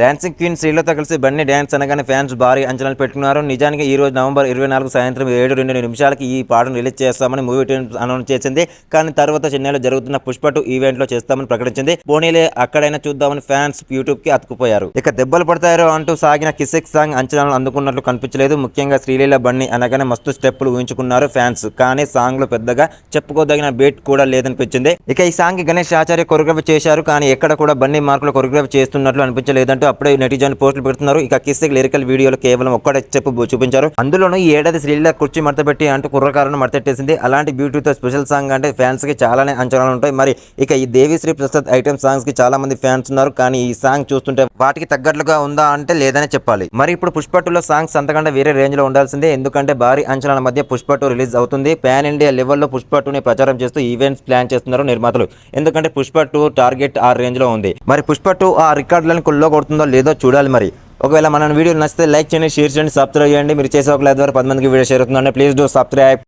Dancing queen శ్రీలతో కలిసి Bunny dance అనగానే fans భారీ అంచనాలు పెట్టుకున్నారు. నిజానికి ఈ రోజు నవంబర్ 24 సాయంత్రం 7:02 ఈ పాటను రిలీజ్ చేస్తామని మూవీ టీం అనౌన్స్ చేసింది. కానీ తర్వాత చెన్నైలో జరుగుతున్న పుష్ప 2 ఈవెంట్ లో చేస్తామని ప్రకటించింది. పోనీలే అక్కడైనా చూద్దామని ఫ్యాన్స్ యూట్యూబ్ కి అతుకుపోయారు. ఇక దెబ్బలు పడతారో అంటూ సాగిన కిసెక్ సాంగ్ అంచనాలు అందుకున్నట్లు కనిపించలేదు. ముఖ్యంగా శ్రీలీల బన్నీ అనగానే మస్తు స్టెప్పులు ఊహించుకున్నారు ఫ్యాన్స్. కానీ సాంగ్ లో పెద్దగా చెప్పుకోదగిన బీట్ కూడా లేదనిపించింది. ఇక ఈ సాంగ్ గణేష్ ఆచార్య కొరియోగ్రఫీ చేశారు. కానీ ఎక్కడ కూడా బన్నీ మార్కులు కొరియోగ్రఫీ చేస్తున్నట్లు అనిపించలేదంటూ అప్పుడే నెటిజన్ పోస్టులు పెడుతున్నారు. ఇక కిస్సెక్ లిరికల్ వీడియోలో కేవలం ఒక్కటే స్టెప్ చూపించారు. అందులోనూ ఈ ఏడాది శ్రీలీల కుర్చీ మడతపెట్టి అంటూ కుర్రకారును మడతెట్టేసింది. అలాంటి బ్యూటీతో స్పెషల్ సాంగ్ అంటే ఫ్యాన్స్ కి చాలానే అంచనాలు ఉంటాయి. మరి ఇక ఈ దేవిశ్రీ ప్రసాద్ ఐటమ్ సాంగ్స్ కి చాలా మంది ఫ్యాన్స్ ఉన్నారు. కానీ ఈ సాంగ్ చూస్తుంటే వాటికి తగ్గట్లుగా ఉందా అంటే లేదనే చెప్పాలి. మరి ఇప్పుడు పుష్ప 2లో సాంగ్స్ అంతకంటే వేరే రేంజ్ లో ఉండాల్సిందే. ఎందుకంటే భారీ అంచనాల మధ్య పుష్ప 2 రిలీజ్ అవుతుంది. పాన్ ఇండియా లెవెల్లో పుష్ప 2ని ప్రచారం చేస్తూ ఈవెంట్స్ ప్లాన్ చేస్తున్నారు నిర్మాతలు. ఎందుకంటే పుష్ప 2 టార్గెట్ ఆ రేంజ్ లో ఉంది. మరి పుష్ప 2 ఆ రికార్డులను కొల్లో కొడుతుందో లేదో చూడాలి. మరి ఒకవేళ మన వీడియో నచ్చితే లైక్ చేయండి, షేర్ చేయండి, సబ్స్క్రైబ్ చేయండి. మీరు చేసే ఒక లైక్ ద్వారా 10 మందికి వీడియో షేర్ అవుతుందండి. Please do subscribe.